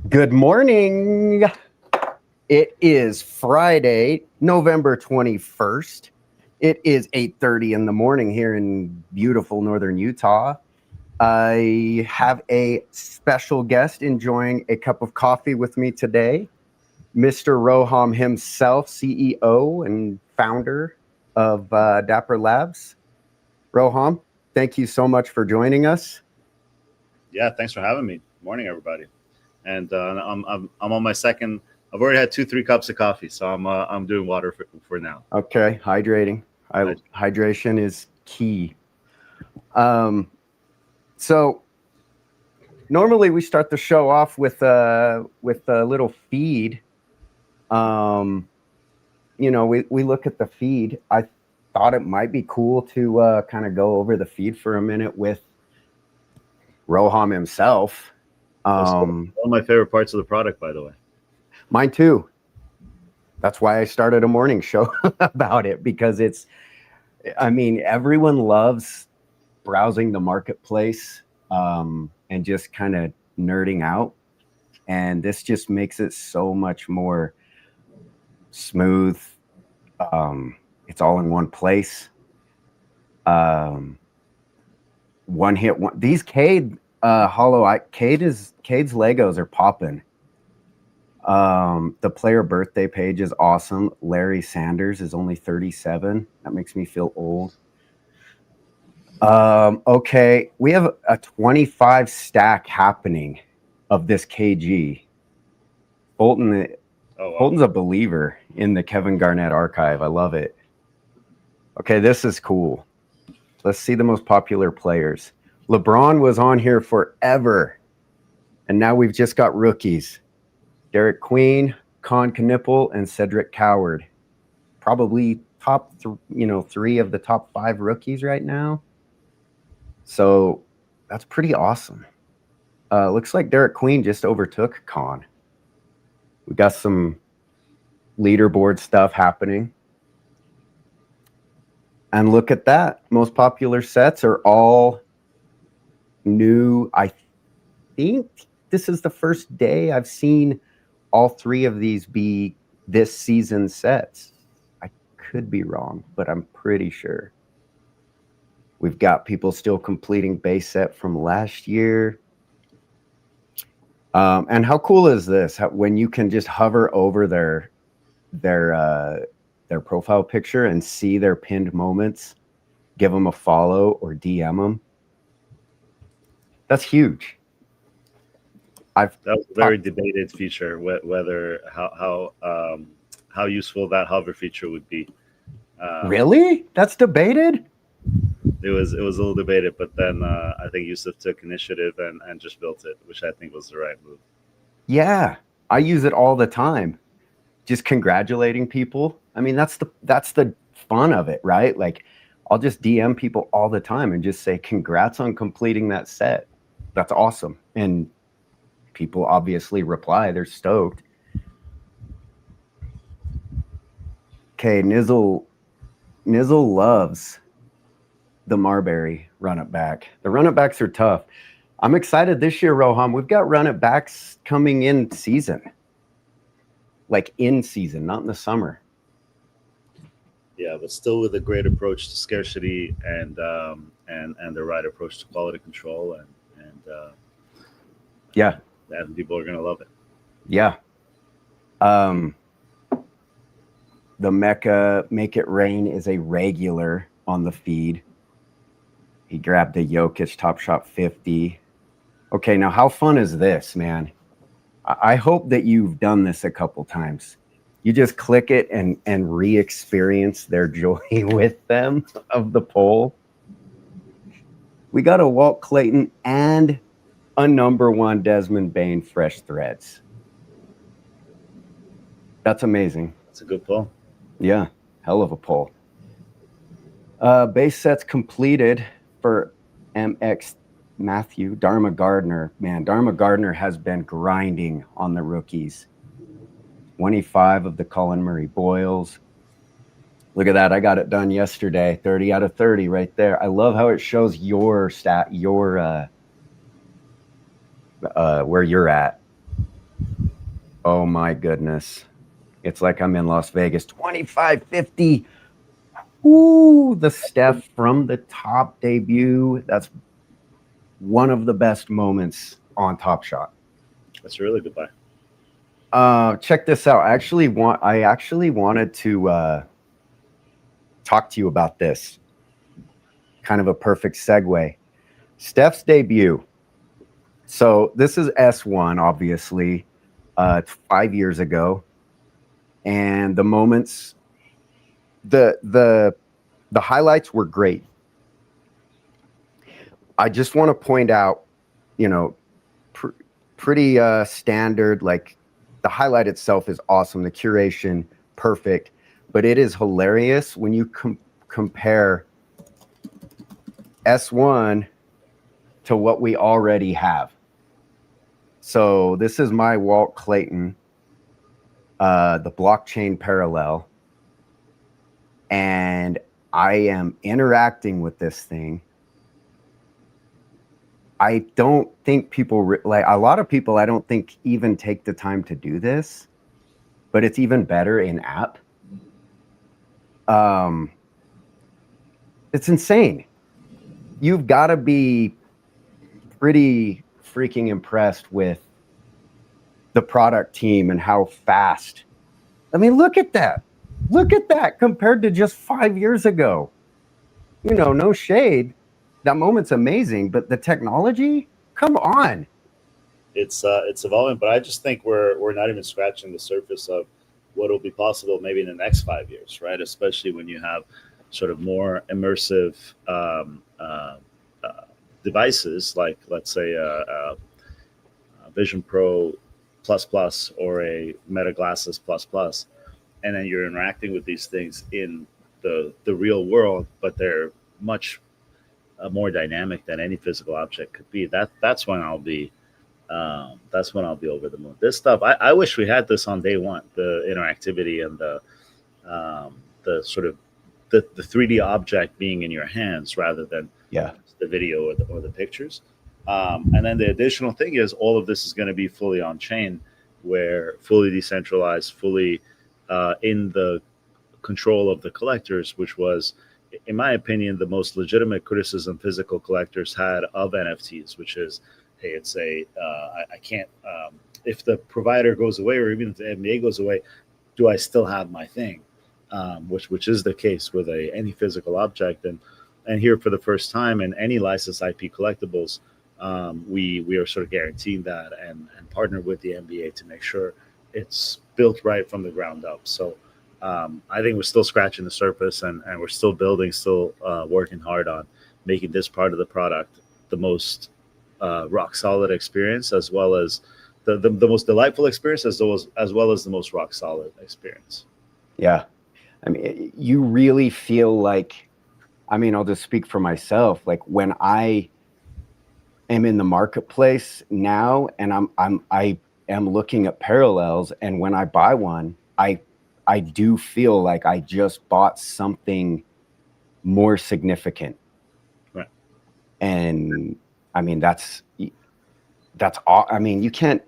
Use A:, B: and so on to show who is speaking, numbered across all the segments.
A: Good morning. It is Friday, November 21st. It is 8:30 in the morning here in beautiful northern Utah. I have a special guest enjoying a cup of coffee with me today, Mr. Roham himself, CEO and founder of Dapper Labs. Roham, thank you so much for joining us.
B: Yeah, thanks for having me. Morning, everybody. And I'm on my second. I've already had 3 cups of coffee, so I'm doing water for now.
A: Okay, hydrating. Hydration is key. So normally we start the show off with a little feed. We look at the feed. I thought it might be cool to kind of go over the feed for a minute with Roham himself.
B: One of my favorite parts of the product, by the way.
A: Mine too. That's why I started a morning show about it, because everyone loves browsing the marketplace and just kind of nerding out. And this just makes it so much more smooth. It's all in one place. One hit. These Cade Cade's Legos are popping. The player birthday page is awesome. Larry Sanders is only 37. That makes me feel old. Okay, we have a 25 stack happening of this KG. Coultin's a believer in the Kevin Garnett archive. I love it. Okay, this is cool. Let's see the most popular players. LeBron was on here forever, and now we've just got rookies. Derek Queen, Con Knipple, and Cedric Coward. Probably top 3 of the top 5 rookies right now. So that's pretty awesome. Looks like Derek Queen just overtook Con. We got some leaderboard stuff happening. And look at that. Most popular sets are all new. I think this is the first day I've seen all 3 of these be this season sets. I could be wrong, but I'm pretty sure. We've got people still completing base set from last year. And how cool is this? When you can just hover over their profile picture and see their pinned moments, give them a follow or DM them. That's huge.
B: That was a very debated feature, whether how useful that hover feature would be.
A: Really? That's debated?
B: It was a little debated, but then I think Yusuf took initiative and just built it, which I think was the right move.
A: Yeah, I use it all the time. Just congratulating people. I mean, that's the fun of it, right? Like, I'll just DM people all the time and just say, congrats on completing that set. That's awesome. And people obviously reply. They're stoked. Okay, Nizzle loves the Marbury run-it back. The run-it backs are tough. I'm excited this year, Roham. We've got run-it backs coming in season. Like in season, not in the summer.
B: Yeah, but still with a great approach to scarcity and the right approach to quality control and people are gonna love it.
A: Yeah. The Mecca Make It Rain is a regular on the feed. He grabbed a Jokic Top Shot 50. Okay, now how fun is this, man? I hope that you've done this a couple times. You just click it and re-experience their joy with them of the poll. We got a Walt Clayton and a #1 Desmond Bane fresh threads. That's amazing.
B: That's a good poll.
A: Yeah, hell of a poll. Base sets completed for MX Matthew. Dharma Gardner. Man, Dharma Gardner has been grinding on the rookies. 25 of the Colin Murray Boyles. Look at that. I got it done yesterday. 30 out of 30 right there. I love how it shows your stat, where you're at. Oh my goodness. It's like I'm in Las Vegas. 2550. Ooh, the Steph from the top debut. That's one of the best moments on Top Shot.
B: That's a really good buy.
A: Check this out. I actually wanted to talk to you about this. Kind of a perfect segue. Steph's debut. So this is S1, obviously. It's 5 years ago, and the moments, the highlights were great. I just want to point out, pretty standard. Like the highlight itself is awesome. The curation, perfect, but it is hilarious when you compare S1 to what we already have. So this is my Walt Clayton, the blockchain parallel, and I am interacting with this thing. I don't think people like a lot of people. I don't think even take the time to do this, but it's even better in app. It's insane. You've got to be pretty freaking impressed with the product team and how fast. I mean, look at that. Look at that compared to just 5 years ago. No shade. That moment's amazing, but the technology, come on.
B: It's evolving, but I just think we're not even scratching the surface of what will be possible maybe in the next 5 years, right? Especially when you have sort of more immersive devices, like let's say a Vision Pro plus plus or a Meta Glasses plus plus, and then you're interacting with these things in the real world, but they're much more dynamic than any physical object could be. That's when I'll be over the moon. This stuff, I wish we had this on day one. The interactivity and the sort of the 3D object being in your hands rather than the video or the pictures. And then the additional thing is all of this is going to be fully on chain, where fully decentralized, fully in the control of the collectors, which was, in my opinion, the most legitimate criticism physical collectors had of NFTs, which is, hey, it's I can't, if the provider goes away or even if the NBA goes away, do I still have my thing? Which is the case with any physical object. And here for the first time in any licensed IP collectibles, we are sort of guaranteeing that and partner with the NBA to make sure it's built right from the ground up. So I think we're still scratching the surface and we're still building, still working hard on making this part of the product the most rock solid experience, as well as the most delightful experience, as well as the most rock solid experience.
A: Yeah. I mean, you really feel like, I mean, I'll just speak for myself. Like when I am in the marketplace now and I am looking at parallels, and when I buy one, I do feel like I just bought something more significant.
B: Right.
A: And I mean, that's all. I mean, you can't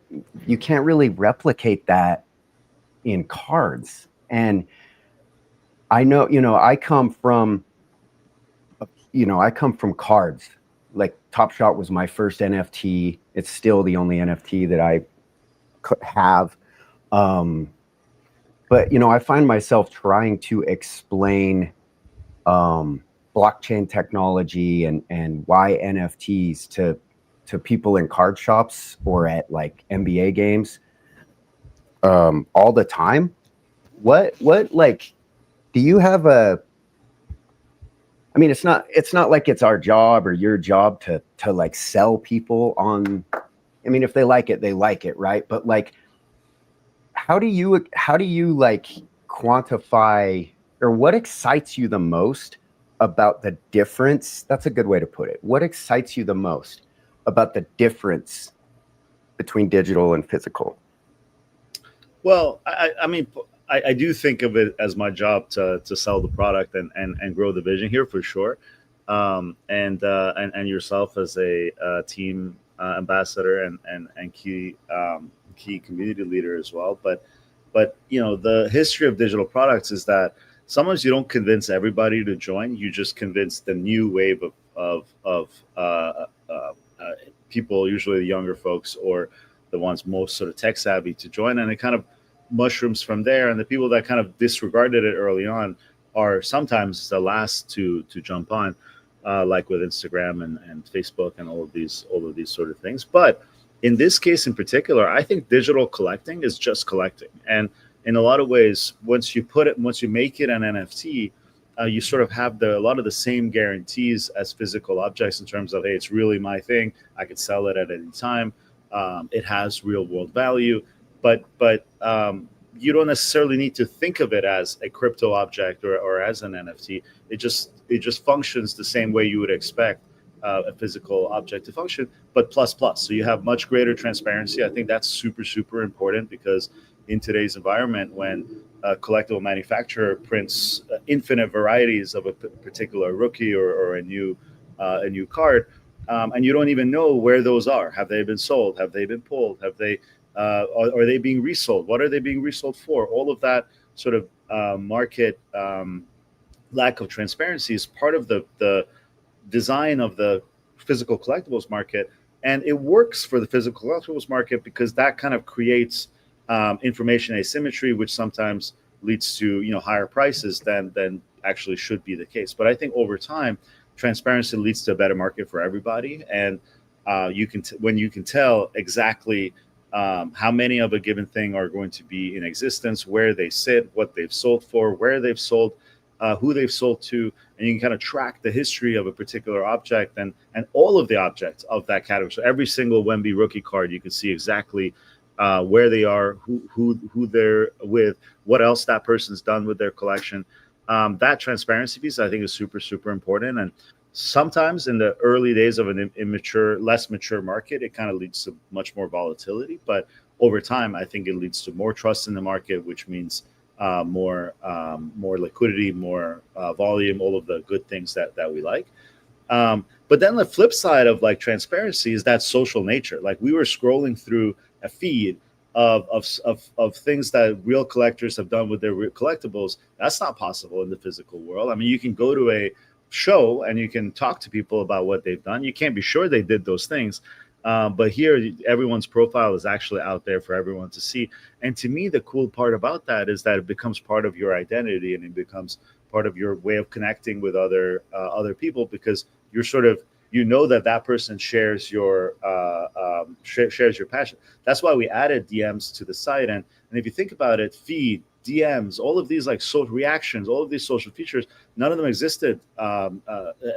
A: really replicate that in cards. And I know, I come from cards. Like Top Shot was my first NFT. It's still the only NFT that I have. But, I find myself trying to explain blockchain technology and why NFTs to people in card shops or at like NBA games all the time. What like, do you have I mean, it's not like it's our job or your job to like sell people on. I mean, if they like it, they like it, right? But like, how do you like quantify, or what excites you the most about the difference? That's a good way to put it. What excites you the most about the difference between digital and physical?
B: Well, I mean, I do think of it as my job to sell the product and grow the vision here for sure. And yourself as a team ambassador and key key community leader as well. But the history of digital products is that sometimes you don't convince everybody to join. You just convince the new wave of people, usually the younger folks or the ones most sort of tech savvy, to join, and it kind of mushrooms from there. And the people that kind of disregarded it early on are sometimes the last to jump on, like with Instagram and Facebook and all of these sort of things. But in this case in particular, I think digital collecting is just collecting, and in a lot of ways, once you make it an NFT, you sort of have a lot of the same guarantees as physical objects in terms of, hey, it's really my thing. I could sell it at any time. It has real world value, but you don't necessarily need to think of it as a crypto object or as an NFT. It just functions the same way you would expect a physical object to function, but plus. So you have much greater transparency. I think that's super, super important, because in today's environment, when a collectible manufacturer prints infinite varieties of a particular rookie or a new card, and you don't even know where those are. Have they been sold? Have they been pulled? Have they are they being resold? What are they being resold for? All of that sort of market lack of transparency is part of the design of the physical collectibles market, and it works for the physical collectibles market because that kind of creates information asymmetry, which sometimes leads to higher prices than actually should be the case. But I think over time, transparency leads to a better market for everybody, and when you can tell exactly how many of a given thing are going to be in existence, where they sit, what they've sold for, where they've sold, who they've sold to, and you can kind of track the history of a particular object and all of the objects of that category. So every single Wemby rookie card, you can see exactly where they are, who they're with, what else that person's done with their collection. That transparency piece, I think, is super, super important. And sometimes in the early days of an immature, less mature market, it kind of leads to much more volatility. But over time, I think it leads to more trust in the market, which means more liquidity, more volume, all of the good things that we like. But then the flip side of like transparency is that social nature. Like, we were scrolling through a feed of things that real collectors have done with their real collectibles. That's not possible in the physical world. I mean, you can go to a show and you can talk to people about what they've done. You can't be sure they did those things. But here, everyone's profile is actually out there for everyone to see. And to me, the cool part about that is that it becomes part of your identity, and it becomes part of your way of connecting with other people, because you're sort of, that person shares your shares your passion. That's why we added DMs to the site. And if you think about it, feed, DMs, all of these like social reactions, all of these social features, none of them existed a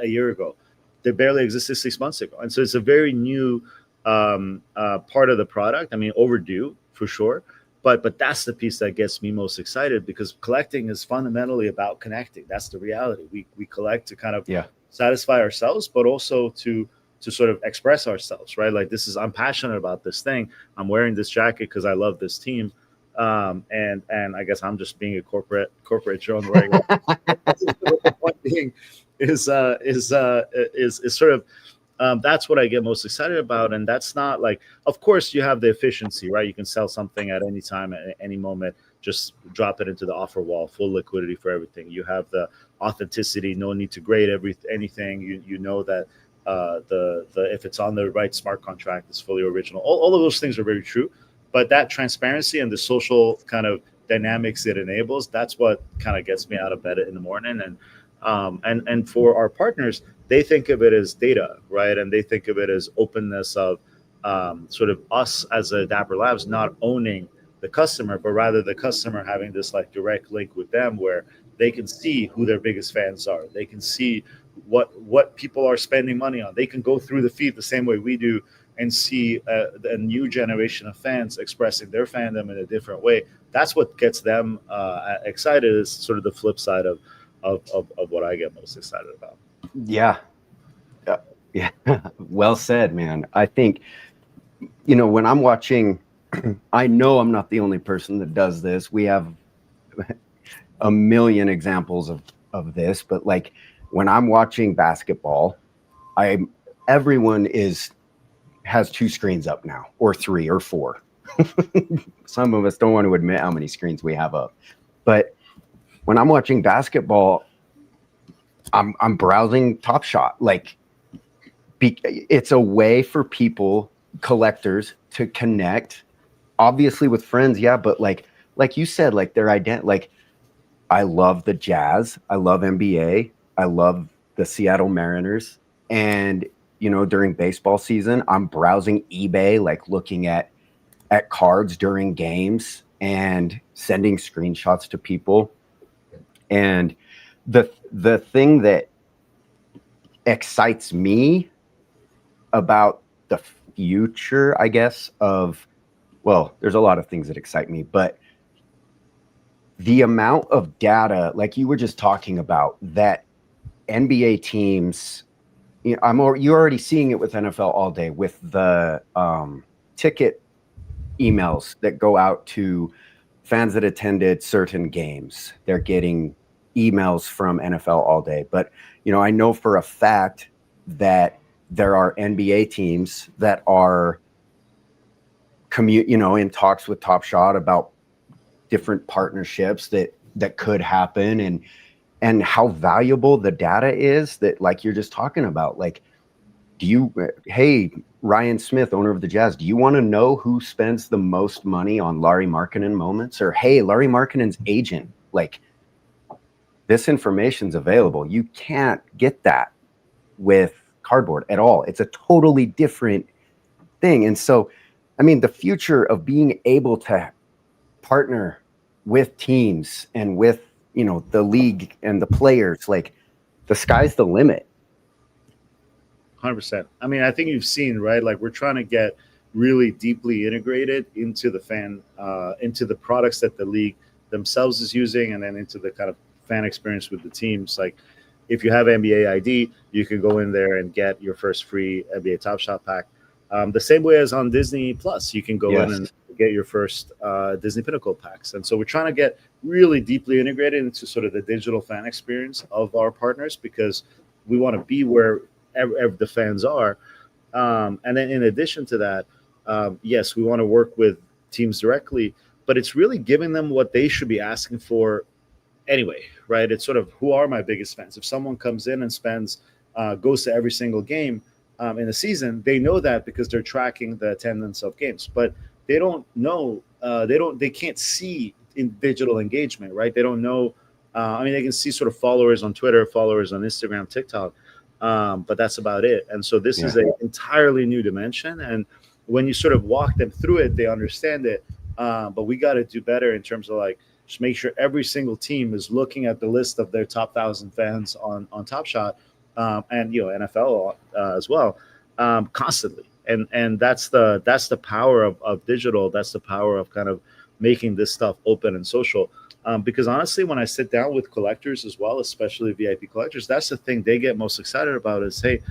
B: year ago. They barely existed 6 months ago. And so it's a very new part of the product. I mean, overdue for sure. But that's the piece that gets me most excited, because collecting is fundamentally about connecting. That's the reality. We collect to kind of satisfy ourselves, but also to sort of express ourselves, right? Like, I'm passionate about this thing. I'm wearing this jacket because I love this team. And I guess I'm just being a corporate drone wearing it. The point being is sort of that's what I get most excited about. And that's not like, of course you have the efficiency, right? You can sell something at any time, at any moment, just drop it into the offer wall, full liquidity for everything. You have the authenticity, no need to grade anything. You know that the if it's on the right smart contract, it's fully original. All of those things are very true. But that transparency and the social kind of dynamics it enables, that's what kind of gets me out of bed in the morning. And for our partners, they think of it as data, right? And they think of it as openness of sort of us as a Dapper Labs not owning the customer, but rather the customer having this like direct link with them, where they can see who their biggest fans are. They can see what people are spending money on. They can go through the feed the same way we do and see a new generation of fans expressing their fandom in a different way. That's what gets them excited, is sort of the flip side of what I get most excited about.
A: Yeah. Well said, man. I think, when I'm watching, I know I'm not the only person that does this. We have a million examples of this, but like when I'm watching basketball, everyone has 2 screens up now, or 3 or 4. Some of us don't want to admit how many screens we have up. But when I'm watching basketball, I'm browsing Top Shot. Like, it's a way for people, collectors, to connect, obviously with friends, yeah, but like you said, like their identity. Like, I love the Jazz, I love NBA, I love the Seattle Mariners, and during baseball season, I'm browsing eBay, like looking at cards during games and sending screenshots to people. And the thing that excites me about the future, I guess, well, there's a lot of things that excite me, but the amount of data, like you were just talking about, that NBA teams, you're already seeing it with NFL all day with the ticket emails that go out to fans that attended certain games. They're getting emails from NFL all day. But, I know for a fact that there are NBA teams that are in talks with Top Shot about different partnerships that could happen, and how valuable the data is, that, like you're just talking about. Like, hey, Ryan Smith, owner of the Jazz, do you want to know who spends the most money on Lauri Markkanen moments? Or, hey, Lauri Markkanen's agent, like, this information's available. You can't get that with cardboard at all. It's a totally different thing. And so, I mean, the future of being able to partner with teams and with, the league and the players, like, the sky's the limit.
B: 100%. I mean, I think you've seen, right? Like, we're trying to get really deeply integrated into into the products that the league themselves is using, and then into the kind of fan experience with the teams. Like, if you have NBA ID, you can go in there and get your first free NBA Top Shot pack. The same way as on Disney Plus, you can go in and get your first Disney Pinnacle packs. And so we're trying to get really deeply integrated into sort of the digital fan experience of our partners, because we want to be where the fans are. And then in addition to that, yes, we want to work with teams directly, but it's really giving them what they should be asking for anyway, right? It's sort of, who are my biggest fans? If someone comes in and goes to every single game in a season, they know that because they're tracking the attendance of games, but they don't know, they can't see in digital engagement, right? They don't know. I mean, they can see sort of followers on Twitter, followers on Instagram, TikTok, but that's about it. And so this is an entirely new dimension. And when you sort of walk them through it, they understand it. But we got to do better in terms of, like, just make sure every single team is looking at the list of their top 1,000 fans on Top Shot, and NFL as well, constantly. And that's the power of digital. That's the power of kind of making this stuff open and social. Because honestly, when I sit down with collectors as well, especially VIP collectors, that's the thing they get most excited about is, hey,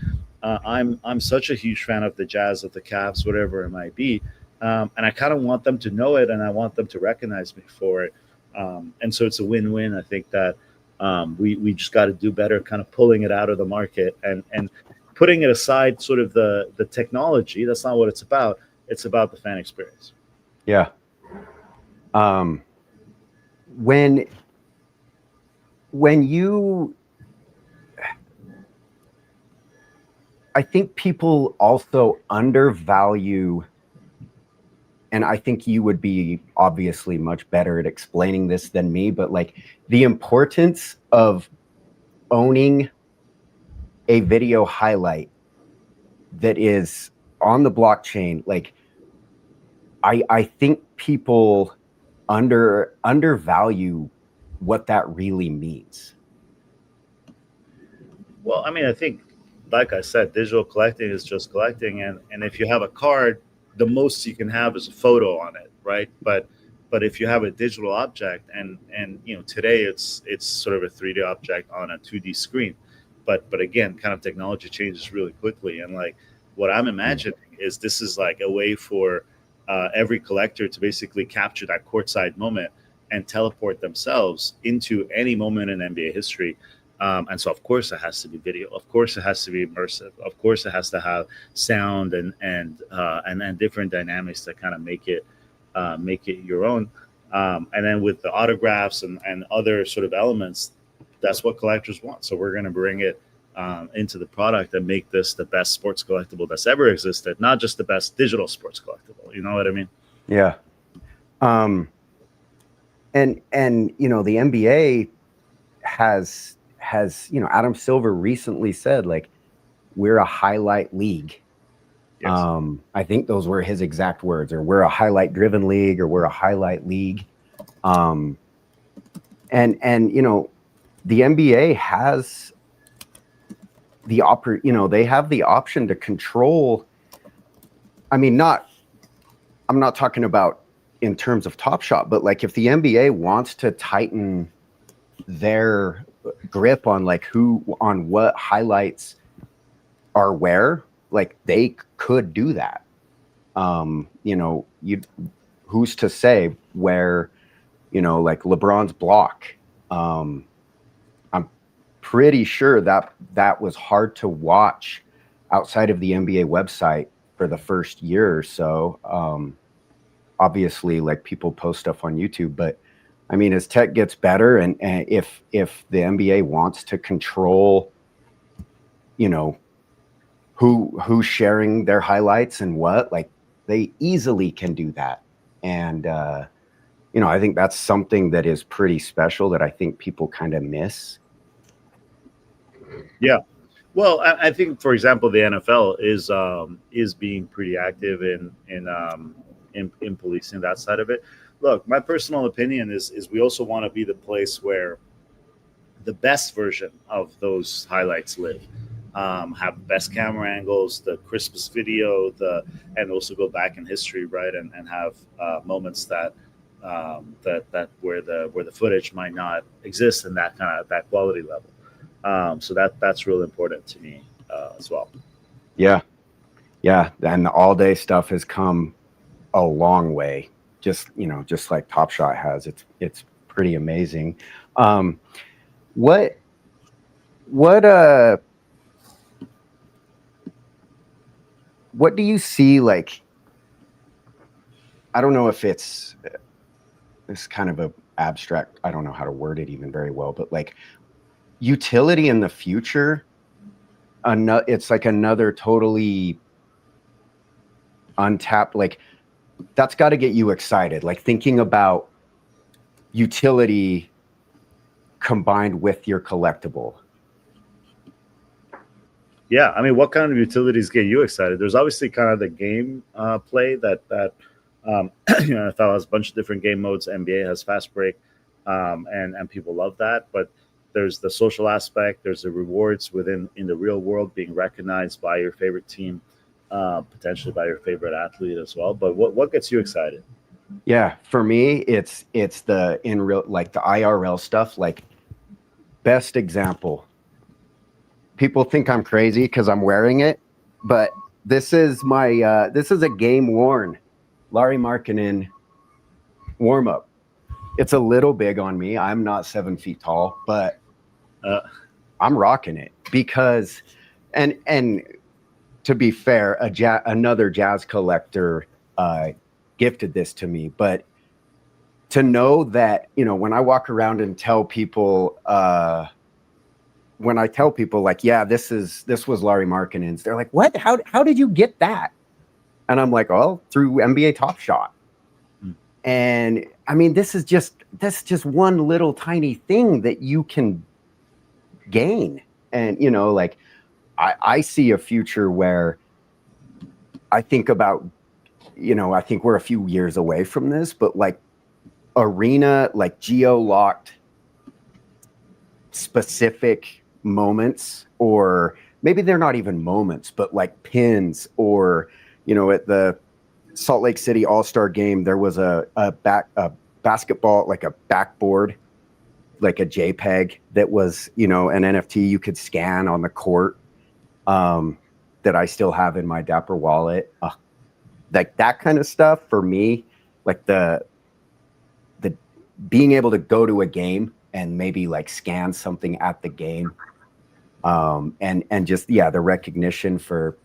B: I'm such a huge fan of the Jazz, of the Cavs, whatever it might be, and I kind of want them to know it, and I want them to recognize me for it. And so it's a win-win. I think that we just got to do better, kind of pulling it out of the market and putting it aside, sort of the technology. That's not what it's about. It's about the fan experience.
A: Yeah. When you, I think people also undervalue, and I think you would be obviously much better at explaining this than me, but like the importance of owning a video highlight that is on the blockchain. Like, I think people undervalue what that really means.
B: Well, I mean, I think, like I said, digital collecting is just collecting, and if you have a card, the most you can have is a photo on it, right? But if you have a digital object, and today it's sort of a 3D object on a 2D screen, but again, kind of technology changes really quickly, and like what I'm imagining is this is like a way for every collector to basically capture that courtside moment and teleport themselves into any moment in NBA history. And so, of course, it has to be video. Of course, it has to be immersive. Of course, it has to have sound and different dynamics that kind of make it make it your own. And then with the autographs and other sort of elements, that's what collectors want. So we're going to bring it into the product and make this the best sports collectible that's ever existed, not just the best digital sports collectible. You know what I mean?
A: Yeah. And you know, the NBA has you know, Adam Silver recently said, like, we're a highlight league.
B: Yes.
A: I think those were his exact words, or we're a highlight driven league, or we're a highlight league. And you know, the NBA has the you know, they have the option to control. I mean, I'm not talking about in terms of Top Shot, but like if the NBA wants to tighten their grip on like on what highlights are where, like they could do that. You know, who's to say where, you know, like LeBron's block. I'm pretty sure that was hard to watch outside of the NBA website for the first year or so. Obviously, like people post stuff on YouTube, but I mean, as tech gets better, and if the NBA wants to control, you know, who's sharing their highlights and what, like they easily can do that. And you know, I think that's something that is pretty special that I think people kind of miss.
B: Yeah. Well, I think, for example, the NFL is being pretty active in policing that side of it. Look, my personal opinion is we also want to be the place where the best version of those highlights live. Have the best camera angles, the crispest video, and also go back in history, right, and have moments that where the footage might not exist in that kind of that quality level. So that's really important to me as well.
A: Yeah, and the all day stuff has come a long way. Just, you know, just like Top Shot has, it's pretty amazing. What do you see, like, I don't know if it's kind of a abstract, I don't know how to word it even very well, but like utility in the future, it's like another totally untapped, like that's got to get you excited, like thinking about utility combined with your collectible.
B: Yeah, I mean, what kind of utilities get you excited? There's obviously kind of the game play that you know, NFL has a bunch of different game modes. NBA has fast break, and people love that. But there's the social aspect. There's the rewards in the real world, being recognized by your favorite team, potentially by your favorite athlete as well. But what gets you excited?
A: Yeah, for me, it's the in real, like the IRL stuff. Like, best example. People think I'm crazy because I'm wearing it, but this is my this is a game worn Larry Markkinen warm up. It's a little big on me. I'm not 7 feet tall, but I'm rocking it because, and to be fair, another jazz collector gifted this to me. But to know that, you know, when I walk around and tell people, when I tell people like, yeah, this was Larry Markkinen's, they're like, what? How did you get that? And I'm like, oh, through NBA Top Shot. And I mean, that's just one little tiny thing that you can gain. And, you know, like I see a future where I think about, you know, I think we're a few years away from this, but like arena, like geo-locked specific moments, or maybe they're not even moments, but like pins, or, you know, at the Salt Lake City All-Star game, there was a basketball, like a backboard, like a JPEG that was, you know, an NFT you could scan on the court, that I still have in my Dapper wallet. Like that kind of stuff for me, like the being able to go to a game and maybe like scan something at the game, and just, yeah, the recognition for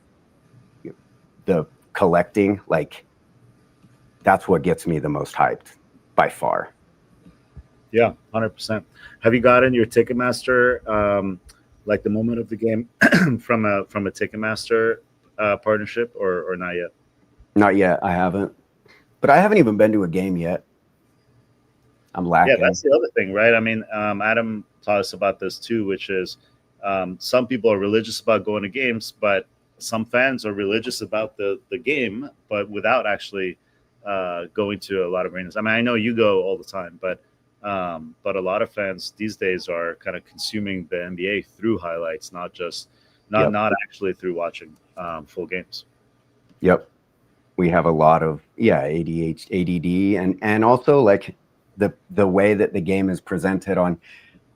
A: the collecting, like that's what gets me the most hyped by far.
B: Yeah, 100%. Have you gotten your Ticketmaster, like the moment of the game, from a Ticketmaster partnership, or not yet?
A: Not yet. I haven't, but I haven't even been to a game yet. I'm
B: Yeah,
A: lacking.
B: that's the other thing, right? I mean, Adam taught us about this too, which is some people are religious about going to games, but some fans are religious about the game, but without actually going to a lot of arenas. I mean, I know you go all the time, but a lot of fans these days are kind of consuming the NBA through highlights, not just
A: Yep.
B: not actually through watching full games.
A: Yep. We have a lot of ADD, and also like the way that the game is presented on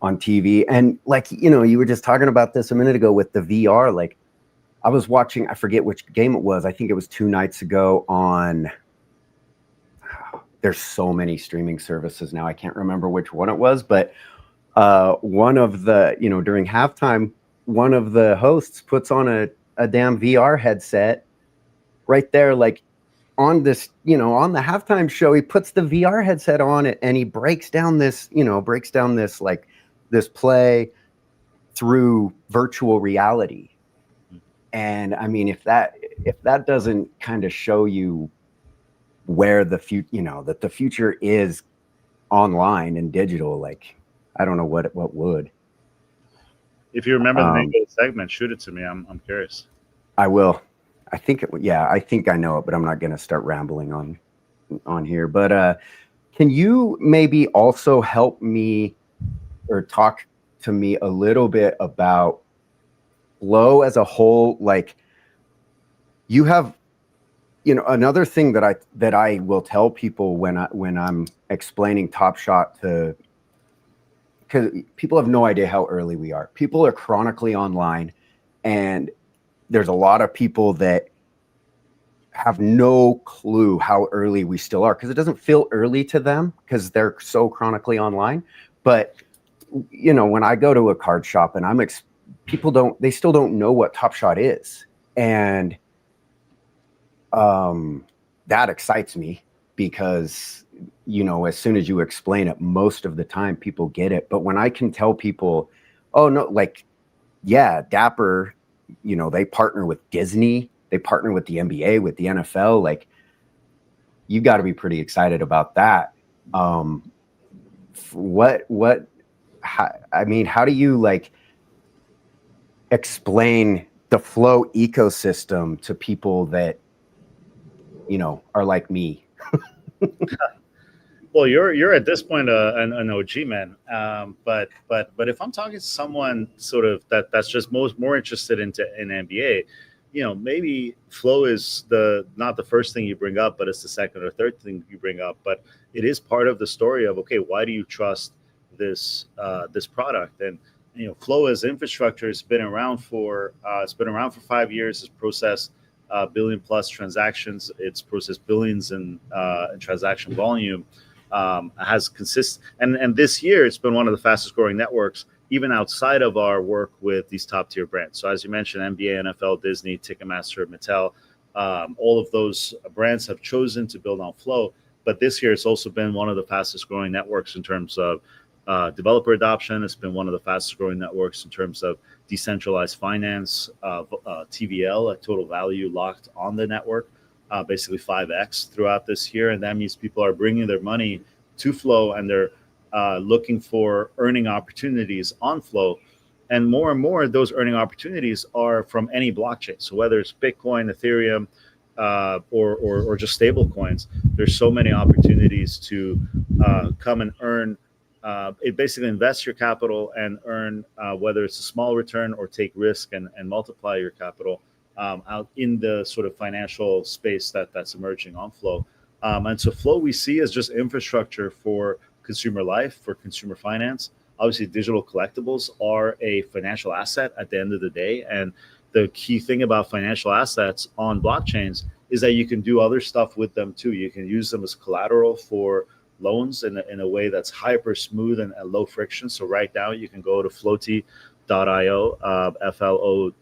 A: TV. And like, you were just talking about this a minute ago with the VR. Like, I was watching, I forget which game it was. I think it was 2 nights ago on, there's so many streaming services now. I can't remember which one it was, but one of the, during halftime, one of the hosts puts on a damn VR headset right there, like on this, on the halftime show. He puts the VR headset on it and he breaks down this like this play through virtual reality. And I mean, if that doesn't kind of show you where the future, that the future is online and digital, like, I don't know what would.
B: If you remember the name of the segment, shoot it to me. I'm curious.
A: I will. I think I think I know it, but I'm not going to start rambling on here. But can you maybe also help me or talk to me a little bit about Flow as a whole? Like, you have, another thing that I will tell people when I'm explaining Top Shot to, because people have no idea how early we are. People are chronically online, and there's a lot of people that have no clue how early we still are, because it doesn't feel early to them because they're so chronically online. But when I go to a card shop and they still don't know what Top Shot is, and that excites me, because as soon as you explain it, most of the time people get it. But when I can tell people, oh no, like, yeah, Dapper, they partner with Disney, they partner with the NBA, with the NFL, like, you got to be pretty excited about that. How do you like explain the Flow ecosystem to people that are like me?
B: Well, you're at this point an OG, man. But if I'm talking to someone sort of that's just more interested in NBA, maybe Flow is not the first thing you bring up, but it's the second or third thing you bring up. But it is part of the story of, okay, why do you trust this product? And Flow as infrastructure has been around for 5 years. It's processed billion plus transactions. It's processed billions in transaction volume. Has and this year it's been one of the fastest growing networks, even outside of our work with these top tier brands. So as you mentioned, NBA, NFL, Disney, Ticketmaster, Mattel, all of those brands have chosen to build on Flow. But this year it's also been one of the fastest growing networks in terms of developer adoption. It's been one of the fastest growing networks in terms of decentralized finance, TVL, a total value locked on the network. Basically 5x throughout this year, and that means people are bringing their money to Flow, and they're looking for earning opportunities on Flow, and more those earning opportunities are from any blockchain. So whether it's Bitcoin, Ethereum, or just stable coins, there's so many opportunities to come and earn. It basically invests your capital and earn, whether it's a small return or take risk and multiply your capital out in the sort of financial space that's emerging on Flow. And so Flow we see as just infrastructure for consumer life, for consumer finance. Obviously, digital collectibles are a financial asset at the end of the day. And the key thing about financial assets on blockchains is that you can do other stuff with them too. You can use them as collateral for loans in a way that's hyper smooth and low friction. So right now you can go to floaty.io, FLOW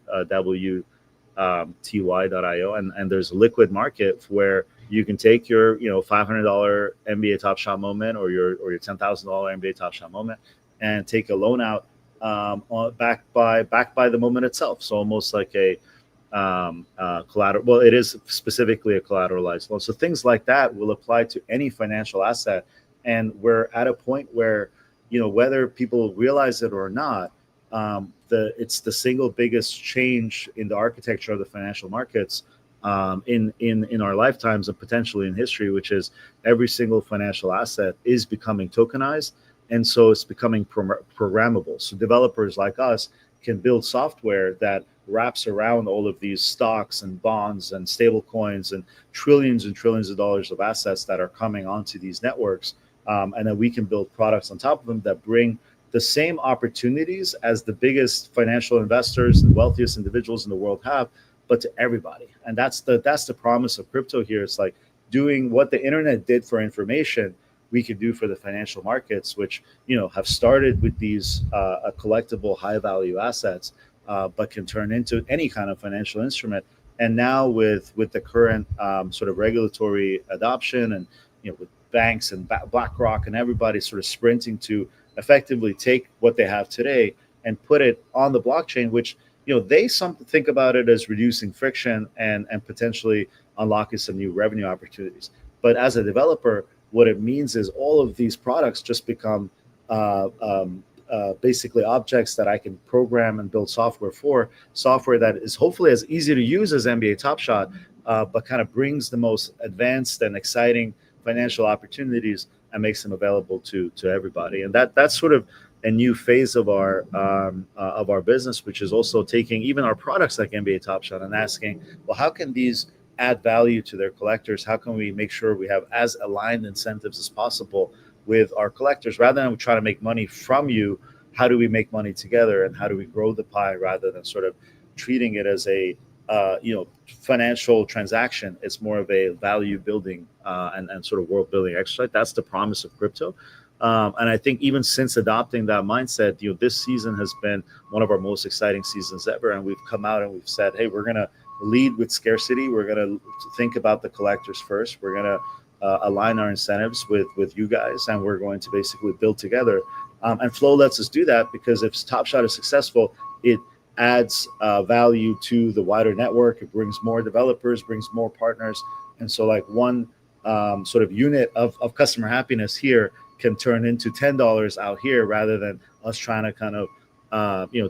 B: ty.io, and there's a liquid market where you can take your $500 NBA Top Shot moment or your $10,000 NBA Top Shot moment and take a loan out backed by the moment itself. So almost like a collateral. Well, it is specifically a collateralized loan. So things like that will apply to any financial asset. And we're at a point where, whether people realize it or not, it's the single biggest change in the architecture of the financial markets in our lifetimes and potentially in history, which is every single financial asset is becoming tokenized. And so it's becoming programmable. So developers like us can build software that wraps around all of these stocks and bonds and stable coins and trillions of dollars of assets that are coming onto these networks. And then we can build products on top of them that bring the same opportunities as the biggest financial investors and wealthiest individuals in the world have, but to everybody. And that's the promise of crypto here. It's like doing what the internet did for information, we could do for the financial markets, which have started with these collectible high value assets, but can turn into any kind of financial instrument. And now with the current sort of regulatory adoption, and with banks and BlackRock and everybody sort of sprinting to effectively take what they have today and put it on the blockchain, which they think about it as reducing friction and potentially unlocking some new revenue opportunities. But as a developer, what it means is all of these products just become basically objects that I can program and build software that is hopefully as easy to use as NBA Top Shot, but kind of brings the most advanced and exciting financial opportunities and makes them available to everybody. And that's sort of a new phase of our business, which is also taking even our products like NBA Top Shot and asking, well, how can these add value to their collectors? How can we make sure we have as aligned incentives as possible with our collectors? Rather than trying to make money from you, how do we make money together, and how do we grow the pie rather than sort of treating it as a financial transaction? It's more of a value building and sort of world building exercise. That's the promise of crypto. And I think even since adopting that mindset, this season has been one of our most exciting seasons ever. And we've come out and we've said, hey, we're going to lead with scarcity. We're going to think about the collectors first. We're going to align our incentives with you guys, and we're going to basically build together. And Flow lets us do that because if Top Shot is successful, it adds value to the wider network. It brings more developers, brings more partners. And so like one sort of unit of customer happiness here can turn into $10 out here, rather than us trying to kind of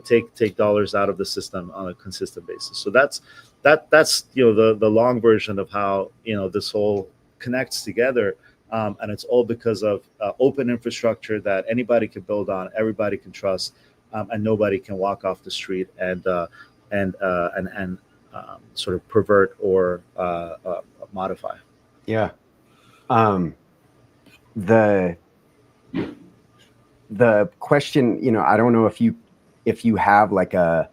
B: take dollars out of the system on a consistent basis. So that's the long version of how this whole connects together, and it's all because of open infrastructure that anybody can build on, everybody can trust, and nobody can walk off the street and sort of pervert or modify.
A: Yeah. The question, I don't know if you have like a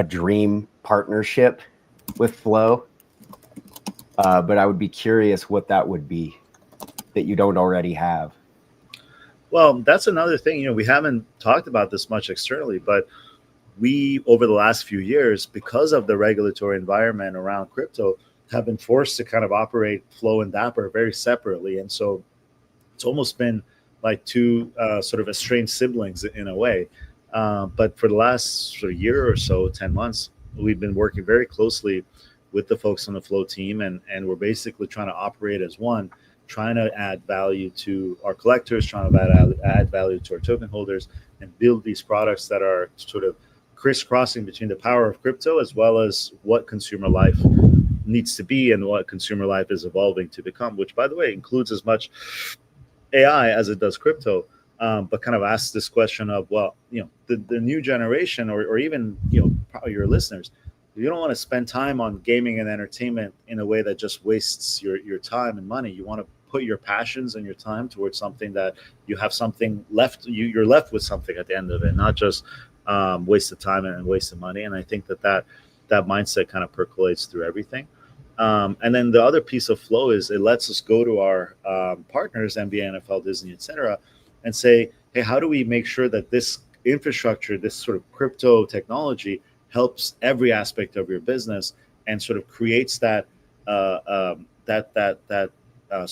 A: dream partnership with Flow, but I would be curious what that would be that you don't already have.
B: Well, that's another thing. We haven't talked about this much externally, but we, over the last few years, because of the regulatory environment around crypto, have been forced to kind of operate Flow and Dapper very separately. And so it's almost been like two sort of estranged siblings in a way. But for the last sort of year or so, 10 months, we've been working very closely with the folks on the Flow team. And we're basically trying to operate as one, trying to add value to our collectors, trying to add value to our token holders, and build these products that are sort of crisscrossing between the power of crypto as well as what consumer life needs to be and what consumer life is evolving to become, which, by the way, includes as much AI as it does crypto, but kind of asks this question of, well, the new generation, or even, probably your listeners, you don't want to spend time on gaming and entertainment in a way that just wastes your time and money. You want to put your passions and your time towards something that you have something left, you're left with something at the end of it, not just wasted time and wasted money. And I think that mindset kind of percolates through everything. And then the other piece of Flow is it lets us go to our partners, NBA, NFL, Disney, etc., and say, hey, how do we make sure that this infrastructure, this sort of crypto technology, helps every aspect of your business and sort of creates that sort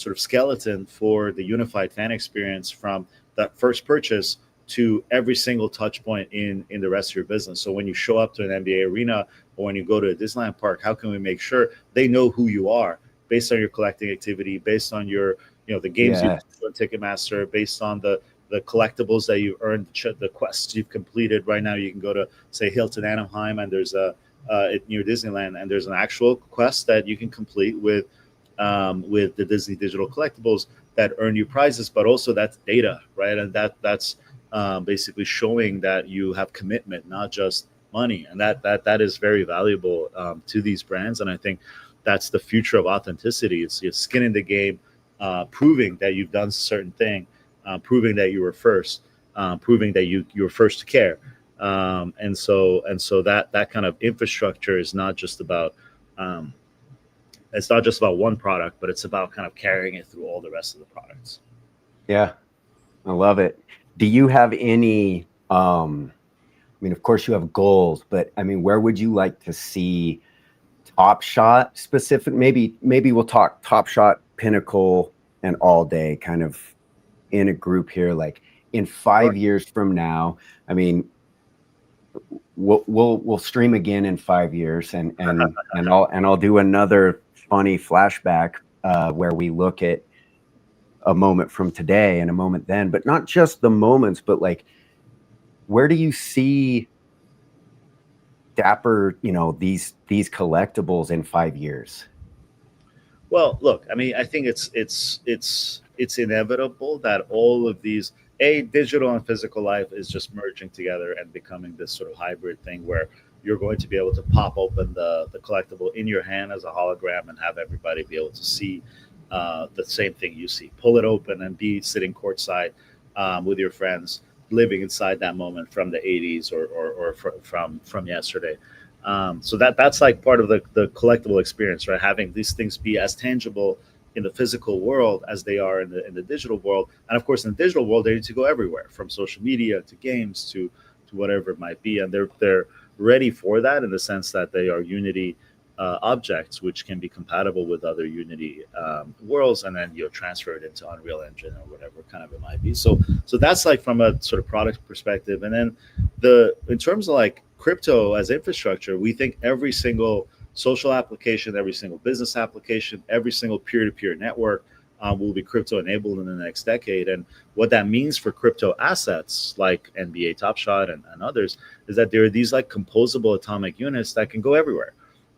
B: of skeleton for the unified fan experience from that first purchase to every single touch point in the rest of your business. So when you show up to an NBA arena or when you go to a Disneyland park, how can we make sure they know who you are based on your collecting activity, based on your the games you've
A: Yeah.
B: on Ticketmaster, based on the collectibles that you've earned, the quests you've completed. Right now, you can go to say Hilton Anaheim, and there's a near Disneyland, and there's an actual quest that you can complete with the Disney digital collectibles that earn you prizes, but also that's data, right? And that's basically showing that you have commitment, not just money, and that is very valuable to these brands. And I think that's the future of authenticity. It's your skin in the game, proving that you've done a certain thing, proving that you were first, proving that you were first to care. And so that kind of infrastructure is not just about um, it's not just about one product, but it's about kind of carrying it through all the rest of the products.
A: Yeah. I love it. Do you have any I mean, of course you have goals, but I mean, where would you like to see Top Shot specific? Maybe we'll talk Top Shot, Pinnacle, and All Day kind of in a group here. Like in
B: Sure.
A: 5 years from now, I mean, we'll stream again in 5 years, and I'll do another funny flashback where we look at a moment from today and a moment then, but not just the moments, but like where do you see Dapper, these collectibles in 5 years?
B: Well, look, I mean, I think it's inevitable that all of these a digital and physical life is just merging together and becoming this sort of hybrid thing where you're going to be able to pop open the collectible in your hand as a hologram and have everybody be able to see the same thing you see. Pull it open and be sitting courtside with your friends, living inside that moment from the 80s or from yesterday. So that's like part of the collectible experience, right? Having these things be as tangible in the physical world as they are in the digital world. And of course, in the digital world, they need to go everywhere, from social media to games to whatever it might be. And they're ready for that in the sense that they are Unity objects, which can be compatible with other Unity worlds, and then transfer it into Unreal Engine or whatever kind of it might be. So that's like from a sort of product perspective. And then in terms of like crypto as infrastructure, we think every single social application, every single business application, every single peer-to-peer network will be crypto enabled in the next decade. And what that means for crypto assets like NBA Top Shot and others is that there are these like composable atomic units that can go everywhere.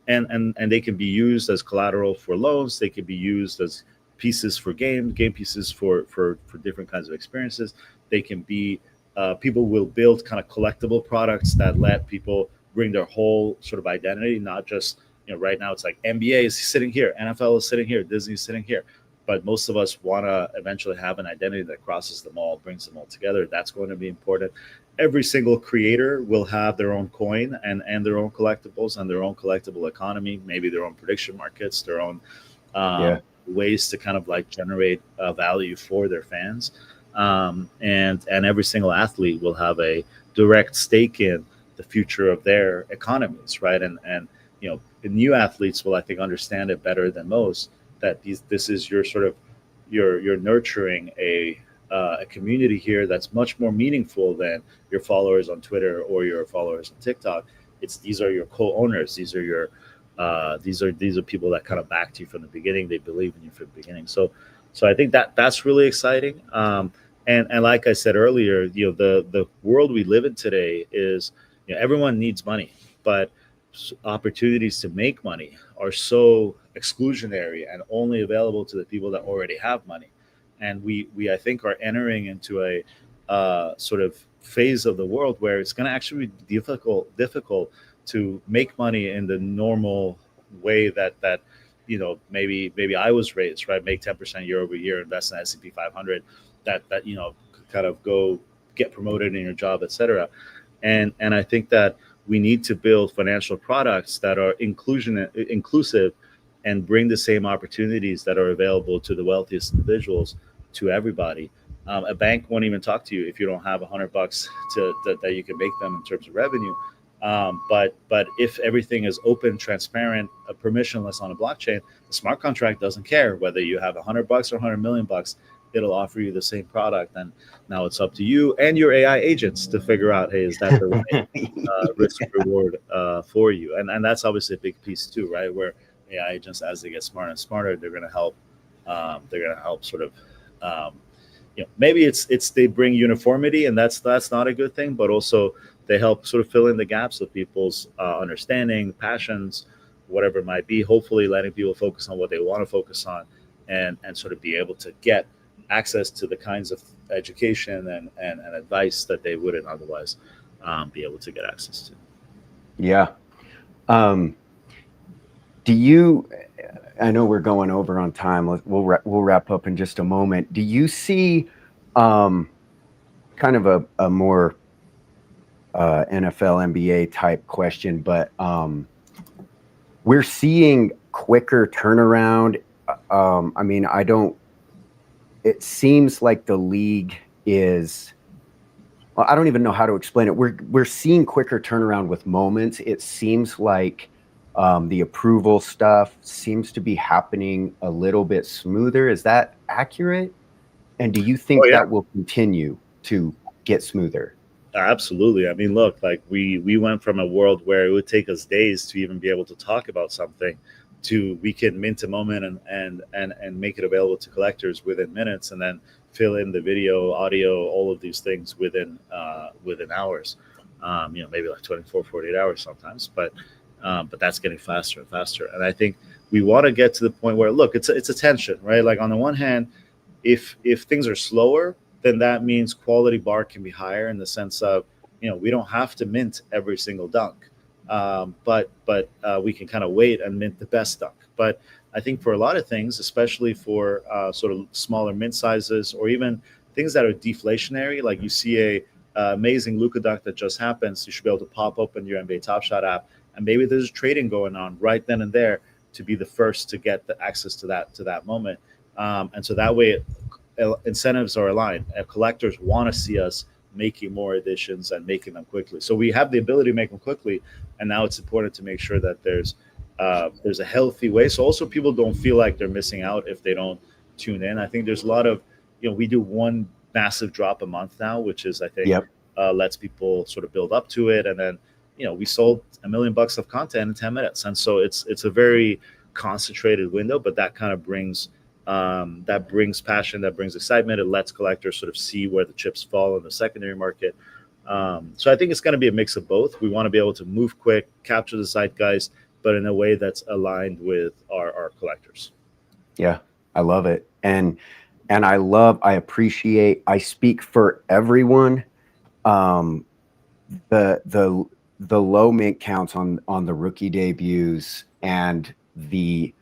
B: And they can be used as collateral for loans. They can be used as pieces for game pieces for different kinds of experiences. They can be people will build kind of collectible products that let people bring their whole sort of identity, not just right now it's like NBA is sitting here, NFL is sitting here, Disney is sitting here, but most of us want to eventually have an identity that crosses them all, brings them all together. That's going to be important. Every single creator will have their own coin and their own collectibles and their own collectible economy, maybe their own prediction markets, their own
A: Yeah.
B: ways to kind of like generate value for their fans. And every single athlete will have a direct stake in the future of their economies, right? And the new athletes will, I think, understand it better than most, that this is your sort of you're nurturing a community here that's much more meaningful than your followers on Twitter or your followers on TikTok. These are your co-owners. These are people that kind of backed you from the beginning. They believe in you from the beginning. So I think that's really exciting. And like I said earlier, the world we live in today is everyone needs money, but opportunities to make money are so exclusionary and only available to the people that already have money. And we I think are entering into a sort of phase of the world where it's going to actually be difficult to make money in the normal way that maybe I was raised, right? Make 10% year over year, invest in S&P 500, that kind of go get promoted in your job, etc. And I think that we need to build financial products that are inclusive and bring the same opportunities that are available to the wealthiest individuals to everybody. A bank won't even talk to you if you don't have $100 that you can make them in terms of revenue. But if everything is open, transparent, permissionless on a blockchain, the smart contract doesn't care whether you have $100 or $100 million. It'll offer you the same product, and now it's up to you and your AI agents to figure out, hey, is that the right risk reward for you? And that's obviously a big piece too, right? Where AI agents, as they get smarter and smarter, they're going to help. They're going to help sort of. Maybe it's they bring uniformity, and that's not a good thing, but also they help sort of fill in the gaps of people's understanding, passions, whatever it might be. Hopefully, letting people focus on what they want to focus on, and sort of be able to get access to the kinds of education and advice that they wouldn't otherwise be able to get access to.
A: Yeah. Do you? I know we're going over on time. We'll wrap up in just a moment. Do you see kind of a more NFL, NBA type question, but we're seeing quicker turnaround. I mean, it seems like the league is, well, I don't even know how to explain it. We're seeing quicker turnaround with moments. It seems like the approval stuff seems to be happening a little bit smoother. Is that accurate? And do you think that will continue to get smoother?
B: Absolutely. I mean, look, like we went from a world where it would take us days to even be able to talk about something, to we can mint a moment and make it available to collectors within minutes, and then fill in the video, audio, all of these things within hours. Maybe like 24, 48 hours sometimes, but that's getting faster and faster. And I think we want to get to the point where, look, it's a tension, right? Like on the one hand, if things are slower, then that means quality bar can be higher in the sense of, we don't have to mint every single dunk, but we can kind of wait and mint the best dunk. But I think for a lot of things, especially for sort of smaller mint sizes, or even things that are deflationary, like you see a amazing Luka dunk that just happens, you should be able to pop open your NBA Top Shot app, and maybe there's trading going on right then and there to be the first to get the access to that moment. And so that way, incentives are aligned. Collectors want to see us making more editions and making them quickly. So we have the ability to make them quickly, and now it's important to make sure that there's a healthy way. So also people don't feel like they're missing out if they don't tune in. I think there's a lot of, we do one massive drop a month now, which is, I think, lets people sort of build up to it, and then we sold $1 million of content in 10 minutes, and so it's a very concentrated window, but that kind of brings passion, that brings excitement. It lets collectors sort of see where the chips fall in the secondary market. So I think it's going to be a mix of both. We want to be able to move quick, capture the zeitgeist, but in a way that's aligned with our collectors.
A: Yeah, I love it. And I appreciate, I speak for everyone. The low mint counts on the rookie debuts and the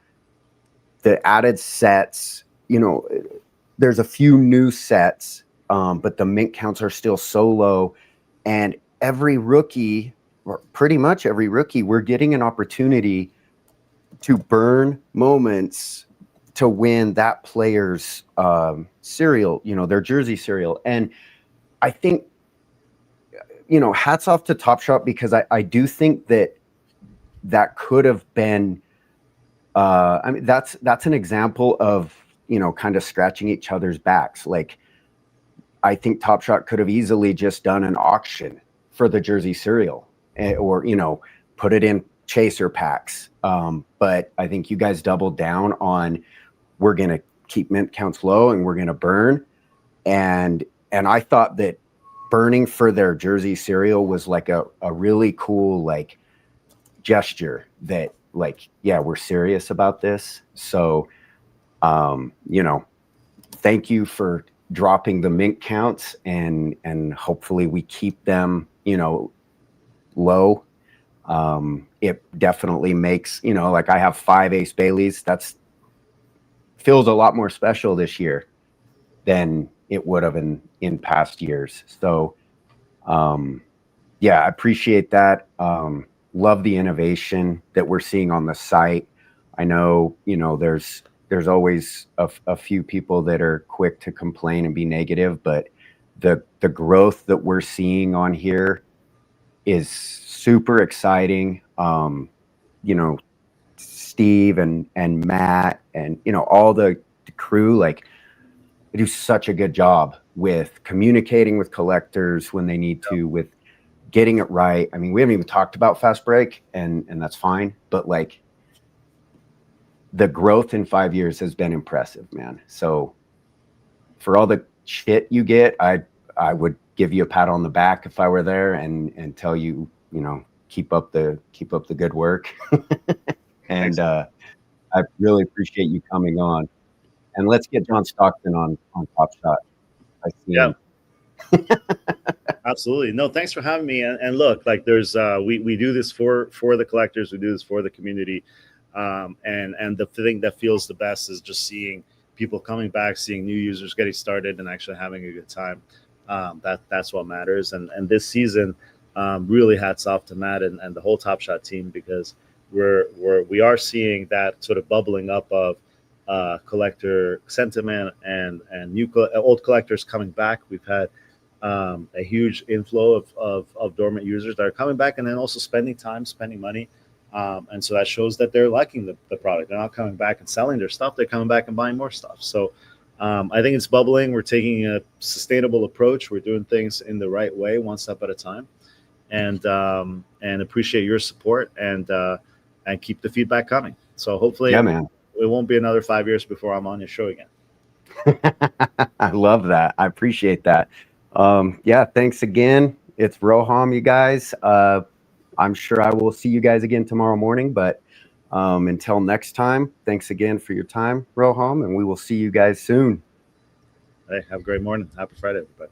A: added sets, there's a few new sets, but the mint counts are still so low, and every rookie, or pretty much every rookie, we're getting an opportunity to burn moments to win that player's cereal, their jersey cereal. And I think, hats off to Top Shot, because I do think that could have been, I mean, that's an example of, kind of scratching each other's backs. Like, I think Top Shot could have easily just done an auction for the jersey cereal, or, put it in chaser packs. But I think you guys doubled down on, we're going to keep mint counts low and we're going to burn. And I thought that burning for their jersey cereal was like a really cool, like, gesture that, like, yeah, we're serious about this. So, thank you for dropping the mint counts, and hopefully we keep them, low. It definitely makes, like, I have 5 Ace Baileys. That's feels a lot more special this year than it would have in past years. So, yeah, I appreciate that. Love the innovation that we're seeing on the site. I know, there's always a few people that are quick to complain and be negative, but the growth that we're seeing on here is super exciting. You know, Steve and Matt and, you know, all the crew, like, they do such a good job with communicating with collectors when they need to, with getting it right. I mean, we haven't even talked about Fast Break, and that's fine, but like, the growth in 5 years has been impressive, man. So for all the shit you get, I would give you a pat on the back if I were there, and tell you, you know, keep up the good work. And I really appreciate you coming on. And let's get John Stockton on Top Shot. I see
B: Yeah,
A: him.
B: absolutely. No, thanks for having me. And look, like, there's we do this for the collectors. We do this for the community. And the thing that feels the best is just seeing people coming back, seeing new users getting started, and actually having a good time. That's what matters. And this season, really hats off to Matt and the whole Top Shot team, because we are seeing that sort of bubbling up of collector sentiment, and old collectors coming back. We've had a huge inflow of dormant users that are coming back, and then also spending time, spending money. And so that shows that they're liking the product. They're not coming back and selling their stuff. They're coming back and buying more stuff. So I think it's bubbling. We're taking a sustainable approach. We're doing things in the right way, one step at a time, and appreciate your support, and keep the feedback coming. So hopefully,
A: Yeah, man.
B: it won't be another 5 years before I'm on your show again.
A: I love that. I appreciate that. Yeah, thanks again. It's Roham, you guys. I'm sure I will see you guys again tomorrow morning, but until next time, thanks again for your time, Roham, and we will see you guys soon.
B: Hey, have a great morning. Happy Friday, everybody.